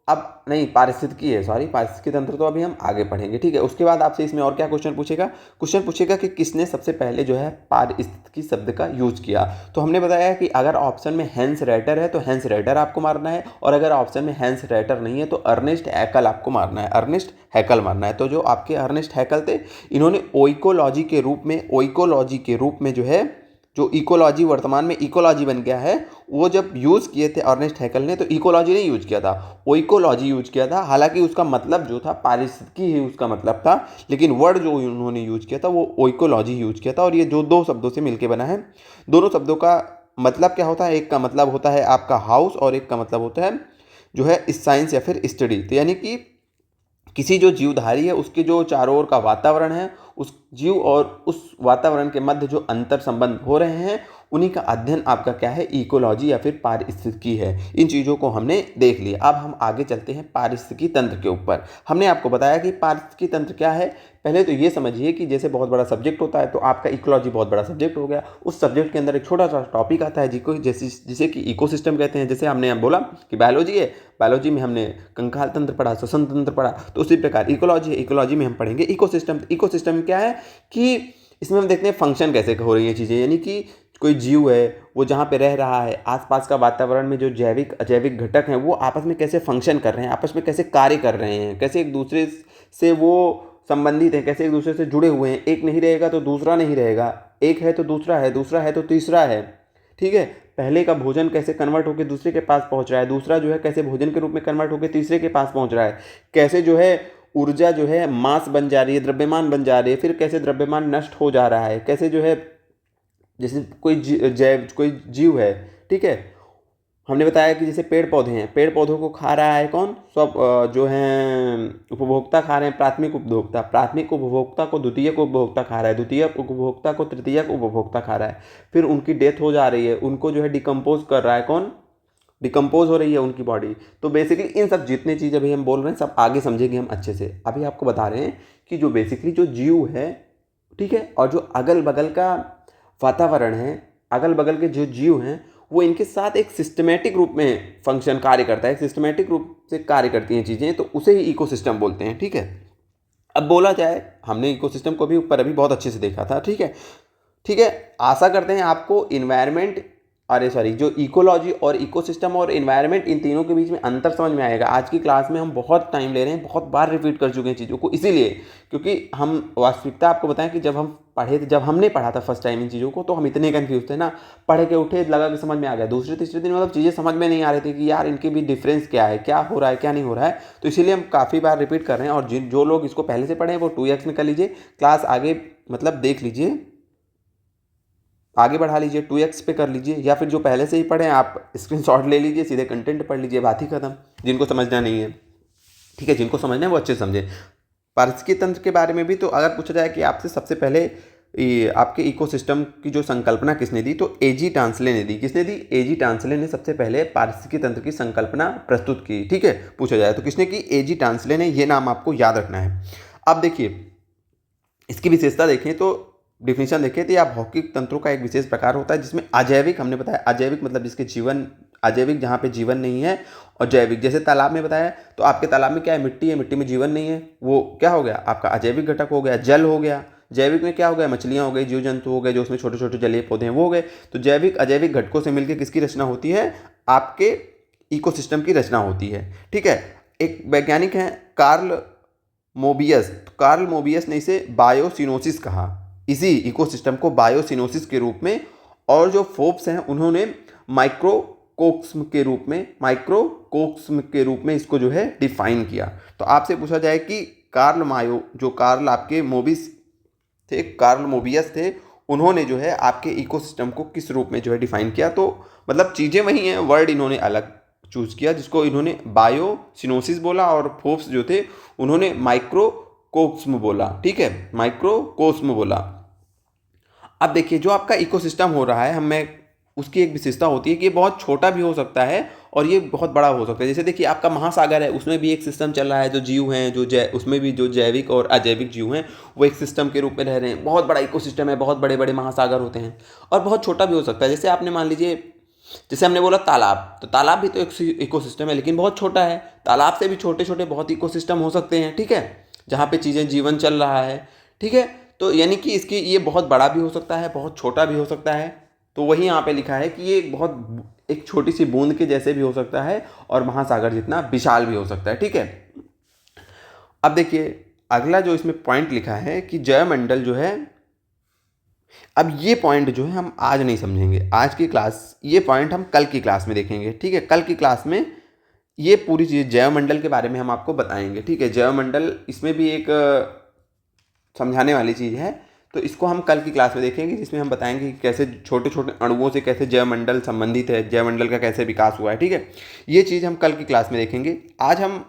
अब नहीं पारिस्थितिकी है, सॉरी, पारिस्थितिकी तंत्र तो अभी हम आगे पढ़ेंगे, ठीक है। उसके बाद आपसे इसमें और क्या क्वेश्चन पूछेगा? क्वेश्चन पूछेगा कि किसने सबसे पहले जो है पारिस्थितिकी शब्द का यूज किया। तो हमने बताया कि अगर ऑप्शन में हैंस रेटर है तो हैंस रेटर आपको मारना है, और अगर ऑप्शन में हैंस रेटर नहीं है तो अर्नेस्ट हैकल आपको मारना है, अर्नेस्ट हैकल मारना है। तो जो आपके अर्नेस्ट हैकल थे इन्होंने ओइकोलॉजी के रूप में जो है जो इकोलॉजी वर्तमान में इकोलॉजी बन गया है, वो जब यूज़ किए थे अर्नेस्ट हैकल ने तो इकोलॉजी नहीं यूज किया था, ओइकोलॉजी यूज किया था। हालांकि उसका मतलब जो था पारिस्थितिकी ही उसका मतलब था, लेकिन वर्ड जो उन्होंने यूज किया था वो ओइकोलॉजी यूज किया था। और ये जो दो शब्दों से मिलकर बना है, दोनों शब्दों का मतलब क्या होता है? एक का मतलब होता है आपका हाउस और एक का मतलब होता है जो है साइंस या फिर स्टडी। तो यानी कि किसी जो जीवधारी है उसके जो चारों ओर का वातावरण है, उस जीव और उस वातावरण के मध्य जो अंतर संबंध हो रहे हैं उन्हीं का अध्ययन आपका क्या है? इकोलॉजी या फिर पारिस्थितिकी है। इन चीज़ों को हमने देख लिया। अब हम आगे चलते हैं पारिस्थितिकी तंत्र के ऊपर। हमने आपको बताया कि पारिस्थितिकी तंत्र क्या है। पहले तो ये समझिए कि जैसे बहुत बड़ा सब्जेक्ट होता है तो आपका इकोलॉजी बहुत बड़ा सब्जेक्ट हो गया, उस सब्जेक्ट के अंदर एक छोटा सा टॉपिक आता है जिसे कि इकोसिस्टम कहते हैं। जैसे हमने बोला कि बायोलॉजी है, बायोलॉजी में हमने कंकाल तंत्र पढ़ा, श्वसन तंत्र पढ़ा, तो उसी प्रकार इकोलॉजी है, इकोलॉजी में हम पढ़ेंगे इकोसिस्टम। इकोसिस्टम क्या है कि इसमें हम देखते हैं फंक्शन कैसे हो रही है चीज़ें, यानी कि कोई जीव है वो जहाँ पे रह रहा है, आसपास का वातावरण में जो जैविक अजैविक घटक हैं वो आपस में कैसे फंक्शन कर रहे हैं, आपस में कैसे कार्य कर रहे हैं, कैसे एक दूसरे से वो संबंधित हैं, कैसे एक दूसरे से जुड़े हुए हैं। एक नहीं रहेगा तो दूसरा नहीं रहेगा, एक है तो दूसरा है, दूसरा है तो तीसरा है, ठीक है। पहले का भोजन कैसे कन्वर्ट होकर दूसरे के पास पहुंच रहा है, दूसरा जो है कैसे भोजन के रूप में कन्वर्ट होकर तीसरे के पास पहुंच रहा है, कैसे जो है ऊर्जा जो है मास बन जा रही है, द्रव्यमान बन जा रही है, फिर कैसे द्रव्यमान नष्ट हो जा रहा है, कैसे जो है जैसे कोई जीव है, ठीक है, हमने बताया कि जैसे पेड़ पौधे हैं, पेड़ पौधों को खा रहा है कौन, सब जो हैं उपभोक्ता खा रहे हैं, प्राथमिक उपभोक्ता को द्वितीयक उपभोक्ता खा रहा है, द्वितीयक उपभोक्ता को तृतीयक उपभोक्ता खा रहा है, फिर उनकी डेथ हो जा रही है, उनको जो है डिकम्पोज कर रहा है कौन, डिकम्पोज हो रही है उनकी बॉडी। तो बेसिकली इन सब जितने चीज़ अभी हम बोल रहे हैं सब आगे समझेंगे हम अच्छे से। अभी आपको बता रहे हैं कि जो बेसिकली जो जीव है, ठीक है, और जो अगल बगल का वातावरण है, अगल बगल के जो जीव हैं वो इनके साथ एक सिस्टमेटिक रूप में फंक्शन कार्य करता है, एक सिस्टमेटिक रूप से कार्य करती हैं चीज़ें, तो उसे ही इकोसिस्टम बोलते हैं, ठीक है। अब बोला जाए, हमने इकोसिस्टम को भी ऊपर अभी बहुत अच्छे से देखा था, ठीक है, ठीक है। आशा करते हैं आपको जो इकोलॉजी और इकोसिस्टम और इन्वायरमेंट, इन तीनों के बीच में अंतर समझ में आएगा। आज की क्लास में हम बहुत टाइम ले रहे हैं, बहुत बार रिपीट कर चुके हैं चीज़ों को, इसीलिए क्योंकि हम वास्तविकता आपको बताएं कि जब हमने पढ़ा था फर्स्ट टाइम इन चीज़ों को, तो हम इतने कन्फ्यूज थे ना, पढ़ के उठे लगा कि समझ में आ गया, दूसरे तीसरे दिन मतलब चीज़ें समझ में नहीं आ रही थी कि यार इनके भी डिफरेंस क्या है, क्या हो रहा है क्या नहीं हो रहा है। तो इसीलिए हम काफ़ी बार रिपीट कर रहे हैं। और जो लोग इसको पहले से पढ़े हैं वो 2x में कर लीजिए, क्लास आगे मतलब देख लीजिए, आगे बढ़ा लीजिए, 2x पे कर लीजिए, या फिर जो पहले से ही पढ़े आप स्क्रीनशॉट ले लीजिए, सीधे कंटेंट पढ़ लीजिए, बात ही खत्म। जिनको समझना नहीं है, ठीक है, जिनको समझना है वो अच्छे से समझे। पारिस्थितिकी तंत्र के बारे में भी तो अगर पूछा जाए कि आपसे सबसे पहले आपके इकोसिस्टम की जो संकल्पना किसने दी, तो एजी टांसले ने दी। किसने दी? एजी टांसले ने सबसे पहले पारिस्थितिकी तंत्र की संकल्पना प्रस्तुत की, ठीक है। पूछा जाए तो किसने की? एजी टांसले ने। ये नाम आपको याद रखना है। अब देखिए इसकी विशेषता देखें तो डिफिनीशन देखें तो यह भौतिक तंत्रों का एक विशेष प्रकार होता है जिसमें अजैविक, हमने बताया अजैविक मतलब जिसके जीवन, अजैविक जहाँ पे जीवन नहीं है, और जैविक जैसे तालाब में बताया, तो आपके तालाब में क्या है? मिट्टी है, मिट्टी में जीवन नहीं है, वो क्या हो गया? आपका अजैविक घटक हो गया। जल हो गया, जैविक में क्या हो गया? मछलियाँ हो गई, जीव जंतु हो गए जो उसमें छोटे छोटे जलीय पौधे हैं वो हो गए। तो जैविक अजैविक घटकों से मिलकर किसकी रचना होती है? आपके इकोसिस्टम की रचना होती है, ठीक है। एक वैज्ञानिक हैं कार्ल मोबियस, तो कार्ल मोबियस ने इसे बायोसिनोसिस कहा, इसी इकोसिस्टम को बायोसिनोसिस के रूप में। और जो फोप्स हैं उन्होंने माइक्रोकोक्स्म के रूप में इसको जो है डिफाइन किया। तो आपसे पूछा जाए कि कार्ल आपके कार्ल मोबियस थे, उन्होंने जो है आपके इकोसिस्टम को किस रूप में जो है डिफाइन किया? तो मतलब चीज़ें वही हैं, वर्ड इन्होंने अलग चूज़ किया, जिसको इन्होंने बायोसिनोसिस बोला, और फोप्स जो थे उन्होंने माइक्रोकोस्म बोला, ठीक है, माइक्रोकोस्म बोला। अब देखिए जो आपका इकोसिस्टम हो रहा है, हमें उसकी एक विशेषता होती है कि ये बहुत छोटा भी हो सकता है और ये बहुत बड़ा हो सकता है। जैसे देखिए आपका महासागर है, उसमें भी एक सिस्टम चल रहा है, जो जीव हैं उसमें भी जो जैविक और अजैविक जीव हैं वो एक सिस्टम के रूप में रह रहे हैं। बहुत बड़ा इकोसिस्टम है, बहुत बड़े बड़े महासागर होते हैं, और बहुत छोटा भी हो सकता है। जैसे आपने मान लीजिए, जैसे हमने बोला तालाब, तो तालाब भी तो एक इकोसिस्टम है, लेकिन बहुत छोटा है। तालाब से भी छोटे छोटे बहुत इकोसिस्टम हो सकते हैं, ठीक है, जहाँ पे चीज़ें जीवन चल रहा है, ठीक है। तो यानी कि इसकी ये बहुत बड़ा भी हो सकता है, बहुत छोटा भी हो सकता है। तो वही यहाँ पे लिखा है कि ये एक छोटी सी बूंद के जैसे भी हो सकता है और महासागर जितना विशाल भी हो सकता है, ठीक है। अब देखिए अगला जो इसमें पॉइंट लिखा है कि जैवमंडल जो है, अब ये पॉइंट जो है हम आज नहीं समझेंगे, आज की क्लास, ये पॉइंट हम कल की क्लास में देखेंगे, ठीक है। कल की क्लास में ये पूरी चीज़ जैवमंडल के बारे में हम आपको बताएंगे, ठीक है। जैवमंडल इसमें भी एक समझाने वाली चीज़ है, तो इसको हम कल की क्लास में देखेंगे, जिसमें हम बताएंगे कि कैसे छोटे छोटे अणुओं से कैसे जैवमंडल संबंधित है, जैवमंडल का कैसे विकास हुआ है, ठीक है। ये चीज़ हम कल की क्लास में देखेंगे। आज हम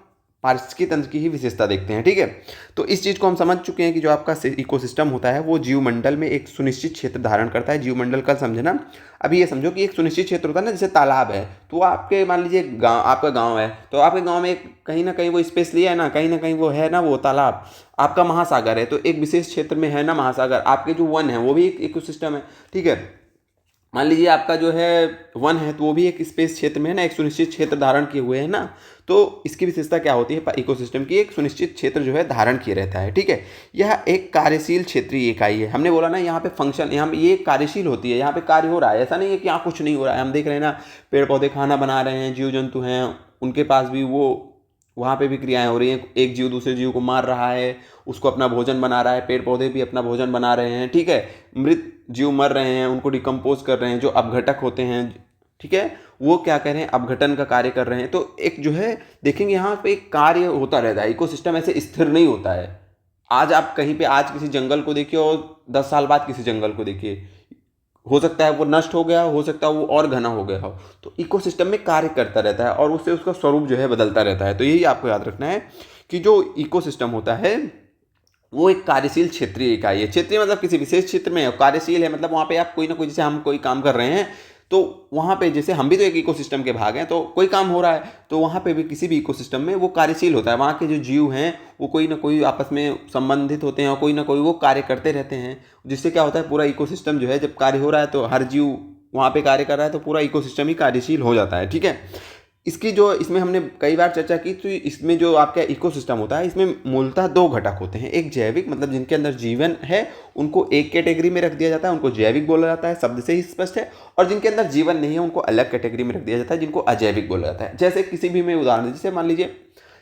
पारिस्थितिकी तंत्र की ही विशेषता देखते हैं, ठीक है। तो इस चीज़ को हम समझ चुके हैं कि जो आपका इकोसिस्टम होता है वो जीवमंडल में एक सुनिश्चित क्षेत्र धारण करता है। जीवमंडल का समझना, अभी ये समझो कि एक सुनिश्चित क्षेत्र होता है ना, जैसे तालाब है, तो आपके मान लीजिए आपका गांव है, तो आपके गांव में कहीं ना कहीं वो स्पेस लिया है ना कहीं वो है ना वो तालाब। आपका महासागर है तो एक विशेष क्षेत्र में है ना महासागर। आपके जो वन है वो भी एक इकोसिस्टम है, ठीक है। मान लीजिए आपका जो है वन है तो वो भी एक स्पेस क्षेत्र में है ना, एक सुनिश्चित क्षेत्र धारण किए हुए है ना। तो इसकी विशेषता क्या होती है? इकोसिस्टम की एक सुनिश्चित क्षेत्र जो है धारण किए रहता है, ठीक है। यह एक कार्यशील क्षेत्रीय इकाई है। हमने बोला ना यहाँ पे फंक्शन, यहाँ ये कार्यशील होती है, यहाँ पे कार्य हो रहा है, ऐसा नहीं है कि यहाँ कुछ नहीं हो रहा है। हम देख रहे हैं ना, पेड़ पौधे खाना बना रहे हैं, जीव जंतु हैं उनके पास भी वहाँ पे भी क्रियाएं हो रही हैं। एक जीव दूसरे जीव को मार रहा है, उसको अपना भोजन बना रहा है, पेड़ पौधे भी अपना भोजन बना रहे हैं, ठीक है। मृत जीव मर रहे हैं, उनको डिकम्पोज कर रहे हैं, जो अपघटक होते हैं, ठीक है, वो क्या कर रहे हैं, अपघटन का कार्य कर रहे हैं। तो एक जो है देखेंगे यहाँ पे एक कार्य होता रहता है, इकोसिस्टम ऐसे स्थिर नहीं होता है। आज आप कहीं पे आज किसी जंगल को देखिए और 10 साल बाद किसी जंगल को देखिए, हो सकता है वो नष्ट हो गया, हो सकता है वो और घना हो गया हो। तो इकोसिस्टम में कार्य करता रहता है और उससे उसका स्वरूप जो है बदलता रहता है। तो यही आपको याद रखना है कि जो इकोसिस्टम होता है वो एक कार्यशील क्षेत्रीय इकाई है। क्षेत्रीय मतलब किसी विशेष क्षेत्र में है, कार्यशील है मतलब वहाँ पे आप कोई ना कोई, जैसे हम कोई काम कर रहे हैं तो वहाँ पे जैसे हम भी तो एक इकोसिस्टम के भाग हैं, तो कोई काम हो रहा है तो वहाँ पे भी किसी भी इकोसिस्टम में वो कार्यशील होता है। वहाँ के जो जीव हैं वो कोई ना कोई आपस में संबंधित होते हैं और कोई ना कोई वो कार्य करते रहते हैं, जिससे क्या होता है पूरा इकोसिस्टम जो है, जब कार्य हो रहा है तो हर जीव वहाँ पे कार्य कर रहा है तो पूरा इकोसिस्टम ही कार्यशील हो जाता है। ठीक है, इसकी जो इसमें हमने कई बार चर्चा की, तो इसमें जो आपका इकोसिस्टम होता है इसमें मूलतः दो घटक होते हैं। एक जैविक मतलब जिनके अंदर जीवन है उनको एक कैटेगरी में रख दिया जाता है, उनको जैविक बोला जाता है, शब्द से ही स्पष्ट है। और जिनके अंदर जीवन नहीं है उनको अलग कैटेगरी में रख दिया जाता है, जिनको अजैविक बोला जाता है। जैसे किसी भी में उदाहरण, जैसे मान लीजिए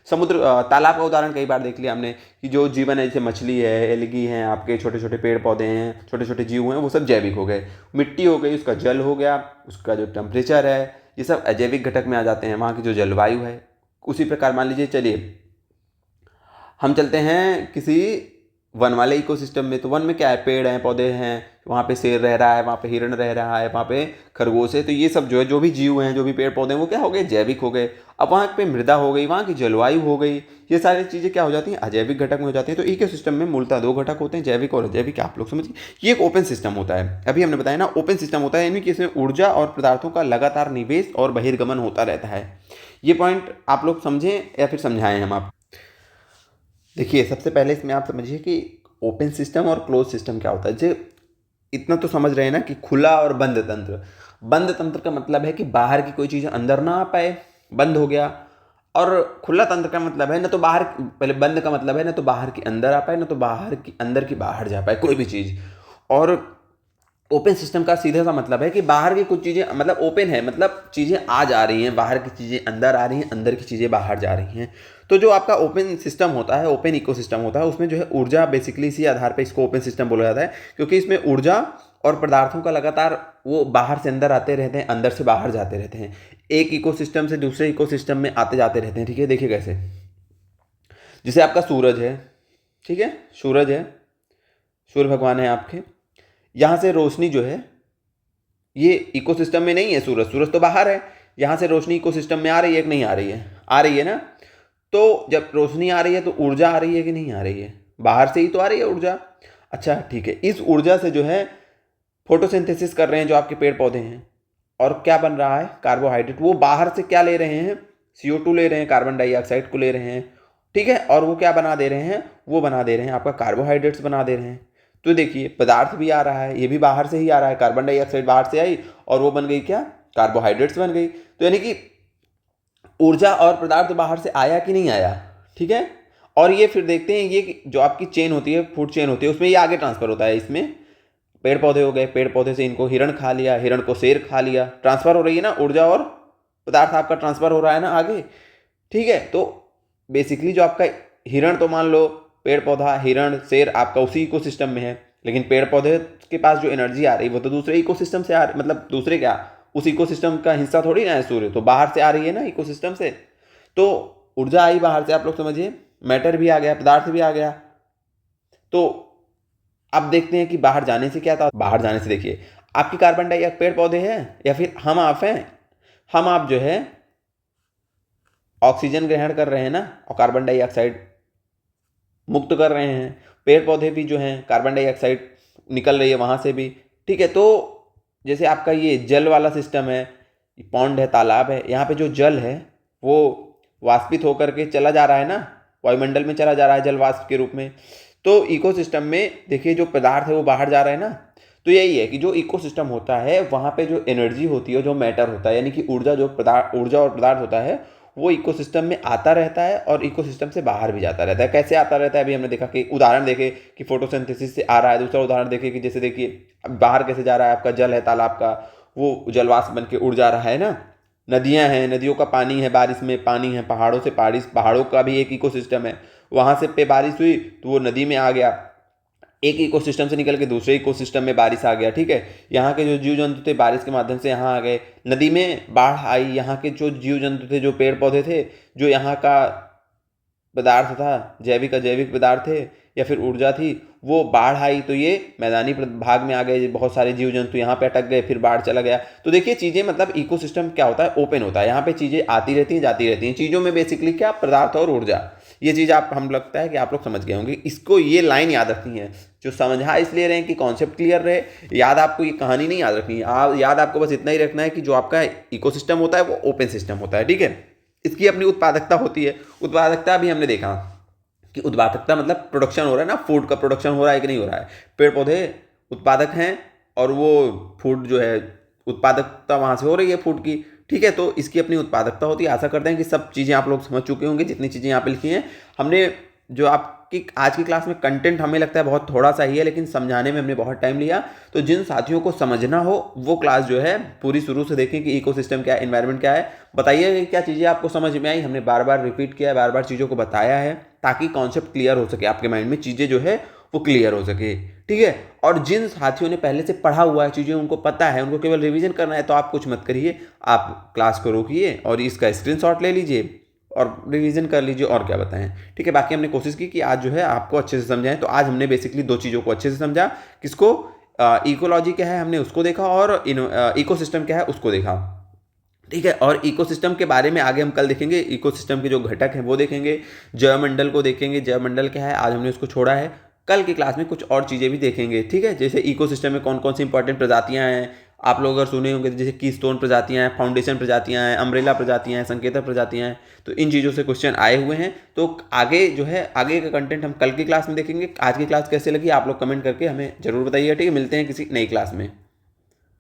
समुद्र तालाब का उदाहरण कई बार देख लिया हमने कि जो जीवन है, जैसे मछली है, एलगी हैं, आपके छोटे छोटे पेड़ पौधे हैं, छोटे छोटे जीव हैं, वो सब जैविक हो गए। मिट्टी हो गई, उसका जल हो गया, उसका जो टेम्परेचर है, ये सब अजैविक घटक में आ जाते हैं। वहाँ की जो जलवायु है, उसी प्रकार मान लीजिए, चलिए हम चलते हैं किसी वन वाले इकोसिस्टम में। तो वन में क्या है, पेड़ हैं, पौधे हैं, वहाँ पे शेर रह रहा है, वहाँ पे हिरण रह रहा है, वहाँ पे खरगोश है। तो ये सब जो है, जो भी जीव हैं, जो भी पेड़ पौधे हैं, वो क्या हो गए, जैविक हो गए। अब वहाँ पे मृदा हो गई, वहाँ की जलवायु हो गई, ये सारी चीज़ें क्या हो जाती हैं, अजैविक घटक में हो जाती हैं। तो इकोसिस्टम में मूलतः दो घटक होते हैं, जैविक और अजैविक, आप लोग समझिए। ये एक ओपन सिस्टम होता है, अभी हमने बताया ना ओपन सिस्टम होता है, यानी कि इसमें ऊर्जा और पदार्थों का लगातार निवेश और बहिर्गमन होता रहता है। ये पॉइंट आप लोग समझें या फिर समझाएं हम आप। देखिए, सबसे पहले इसमें आप समझिए कि ओपन सिस्टम और क्लोज सिस्टम क्या होता है। जो इतना तो समझ रहे हैं ना कि खुला और बंद तंत्र। बंद तंत्र का मतलब है कि बाहर की कोई चीज़ अंदर ना आ पाए, बंद हो गया। और खुला तंत्र का मतलब है ना तो बाहर, पहले बंद का मतलब है ना तो बाहर की अंदर आ पाए, ना तो बाहर की अंदर की बाहर जा पाए कोई भी चीज़। और ओपन सिस्टम का सीधा सा मतलब है कि बाहर की कुछ चीज़ें, मतलब ओपन है मतलब चीज़ें आ जा रही हैं, बाहर की चीज़ें अंदर आ रही हैं, अंदर की चीज़ें बाहर जा रही हैं। तो जो आपका ओपन सिस्टम होता है, ओपन इकोसिस्टम होता है, उसमें जो है ऊर्जा, बेसिकली इसी आधार पे इसको ओपन सिस्टम बोला जाता है, क्योंकि इसमें ऊर्जा और पदार्थों का लगातार वो बाहर से अंदर आते रहते हैं, अंदर से बाहर जाते रहते हैं, एक इकोसिस्टम से दूसरे इकोसिस्टम में आते जाते रहते हैं। ठीक है, देखिए कैसे, जैसे आपका सूरज है, ठीक है, सूरज है, सूर्य भगवान है आपके, यहाँ से रोशनी जो है ये इकोसिस्टम में नहीं है, सूरज, सूरज तो बाहर है, यहाँ से रोशनी इकोसिस्टम में आ रही है कि नहीं आ रही है, आ रही है ना। तो जब रोशनी आ रही है तो ऊर्जा आ रही है कि नहीं आ रही है, बाहर से ही तो आ रही है ऊर्जा। अच्छा ठीक है, इस ऊर्जा से जो है फोटोसिंथेसिस कर रहे हैं जो आपके पेड़ पौधे हैं, और क्या बन रहा है, कार्बोहाइड्रेट। वो बाहर से क्या ले रहे हैं, CO2 ले रहे हैं, कार्बन डाइऑक्साइड को ले रहे हैं, ठीक है, और वो क्या बना दे रहे हैं, वो बना दे रहे हैं आपका कार्बोहाइड्रेट्स बना दे रहे हैं। तो देखिए पदार्थ भी आ रहा है, ये भी बाहर से ही आ रहा है, कार्बन डाइऑक्साइड बाहर से आई और वो बन गई क्या, कार्बोहाइड्रेट्स बन गई। तो यानी कि ऊर्जा और पदार्थ बाहर से आया कि नहीं आया, ठीक है। और ये फिर देखते हैं, ये जो आपकी चेन होती है, फूड चेन होती है, उसमें ये आगे ट्रांसफर होता है। इसमें पेड़ पौधे हो गए, पेड़ पौधे से इनको हिरण खा लिया, हिरण को शेर खा लिया, ट्रांसफर हो रही है ना, ऊर्जा और पदार्थ आपका ट्रांसफर हो रहा है ना आगे, ठीक है। तो बेसिकली जो आपका हिरण, तो मान लो पेड़ पौधा, हिरण, शेर आपका उसी इकोसिस्टम में है, लेकिन पेड़ पौधे के पास जो एनर्जी आ रही है वो तो दूसरे इकोसिस्टम से आ रही, मतलब दूसरे क्या, उस इकोसिस्टम का हिस्सा थोड़ी ना है सूर्य, तो बाहर से आ रही है ना इकोसिस्टम से। तो ऊर्जा आई बाहर से, आप लोग समझिए, मैटर भी आ गया, पदार्थ भी आ गया। तो अब देखते हैं कि बाहर जाने से क्या था। बाहर जाने से देखिए आपकी कार्बन डाइऑक्साइड, पेड़ पौधे हैं या फिर हम आप हैं, हम आप जो है ऑक्सीजन ग्रहण कर रहे हैं ना, और कार्बन डाइऑक्साइड मुक्त कर रहे हैं। पेड़ पौधे भी जो हैं कार्बन डाइऑक्साइड निकल रही है वहाँ से भी, ठीक है। तो जैसे आपका ये जल वाला सिस्टम है, पॉन्ड है, तालाब है, यहाँ पे जो जल है वो वाष्पित होकर के चला जा रहा है ना, वायुमंडल में चला जा रहा है जल वाष्प के रूप में। तो इकोसिस्टम में देखिए जो पदार्थ है वो बाहर जा रहा है ना। तो यही है कि जो इकोसिस्टम होता है वहाँ पे जो एनर्जी होती है, जो मैटर होता है, यानी कि ऊर्जा, जो पदार्थ, ऊर्जा और पदार्थ होता है, वो इकोसिस्टम में आता रहता है और इकोसिस्टम से बाहर भी जाता रहता है। कैसे आता रहता है, अभी हमने देखा कि उदाहरण देखे कि फोटोसिंथेसिस से आ रहा है। दूसरा उदाहरण देखे कि जैसे देखिए बाहर कैसे जा रहा है, आपका जल है तालाब का, वो जलवाष्प बन के उड़ जा रहा है ना। नदियाँ हैं, नदियों का पानी है, बारिश में पानी है, पहाड़ों से बारिश, पहाड़ों का भी एक इकोसिस्टम है, वहाँ से पे बारिश हुई तो वो नदी में आ गया, एक इकोसिस्टम से निकल के दूसरे इकोसिस्टम में बारिश आ गया, ठीक है। यहाँ के जो जीव जंतु थे बारिश के माध्यम से यहाँ आ गए, नदी में बाढ़ आई, यहाँ के जो जीव जंतु थे, जो पेड़ पौधे थे, जो यहाँ का पदार्थ था, जैविक अजैविक पदार्थ थे या फिर ऊर्जा थी, वो बाढ़ आई तो ये मैदानी भाग में आ गए, बहुत सारे जीव जंतु यहाँ पे अटक गए, फिर बाढ़ चला गया। तो देखिए चीज़ें, मतलब इकोसिस्टम क्या होता है, ओपन होता है, यहाँ पे चीज़ें आती रहती हैं जाती रहती हैं। चीज़ों में बेसिकली क्या, पदार्थ और ऊर्जा, ये चीज़ आप, हम लगता है कि आप लोग समझ गए होंगे। इसको ये लाइन याद रखनी है, जो समझा इसलिए रहे हैं कि कॉन्सेप्ट क्लियर रहे। याद आपको ये कहानी नहीं याद रखनी है, याद आपको बस इतना ही रखना है कि जो आपका इकोसिस्टम होता है वो ओपन सिस्टम होता है, ठीक है। इसकी अपनी उत्पादकता होती है। उत्पादकता भी हमने देखा कि उत्पादकता मतलब प्रोडक्शन हो रहा है ना, फूड का प्रोडक्शन हो रहा है कि नहीं हो रहा है। पेड़ पौधे उत्पादक हैं और वो फूड जो है, उत्पादकता वहाँ से हो रही है फूड की, ठीक है। तो इसकी अपनी उत्पादकता होती है। आशा करते हैं कि सब चीज़ें आप लोग समझ चुके होंगे, जितनी चीज़ें यहाँ पे लिखी हैं। हमने जो आपकी आज की क्लास में कंटेंट हमें लगता है बहुत थोड़ा सा ही है, लेकिन समझाने में हमने बहुत टाइम लिया। तो जिन साथियों को समझना हो वो क्लास जो है पूरी शुरू से देखें कि इकोसिस्टम क्या है, एनवायरनमेंट क्या है। बताइए क्या चीज़ें आपको समझ में आई। हमने बार बार रिपीट किया है, बार बार चीज़ों को बताया है, ताकि कॉन्सेप्ट क्लियर हो सके, आपके माइंड में चीज़ें जो है वो क्लियर हो सके, ठीक है। और जिन साथियों ने पहले से पढ़ा हुआ है, चीज़ें उनको पता है, उनको केवल रिवीजन करना है, तो आप कुछ मत करिए, आप क्लास को रोकिए और इसका स्क्रीनशॉट ले लीजिए और रिवीजन कर लीजिए, और क्या बताएं, ठीक है। बाकी हमने कोशिश की कि आज जो है आपको अच्छे से समझाएं। तो आज हमने बेसिकली दो चीज़ों को अच्छे से समझा। किसको, इकोलॉजी क्या है हमने उसको देखा, और इकोसिस्टम क्या है उसको देखा, ठीक है। और इकोसिस्टम के बारे में आगे हम कल देखेंगे, इकोसिस्टम के जो घटक हैं वो देखेंगे, जैवमंडल को देखेंगे, जैवमंडल क्या है आज हमने उसको छोड़ा है। कल की क्लास में कुछ और चीज़ें भी देखेंगे, ठीक है। जैसे इकोसिस्टम में कौन कौन सी इंपॉर्टेंट प्रजातियां हैं, आप लोग अगर सुने होंगे, जैसे कीस्टोन प्रजातियां हैं, फाउंडेशन प्रजातियां हैं, अम्ब्रेला प्रजातियां हैं, संकेतक प्रजातियां हैं। तो इन चीज़ों से क्वेश्चन आए हुए हैं। तो आगे जो है, आगे का कंटेंट हम कल की क्लास में देखेंगे। आज की क्लास कैसे लगी आप लोग कमेंट करके हमें जरूर बताइएगा, ठीक है। मिलते हैं किसी नई क्लास में।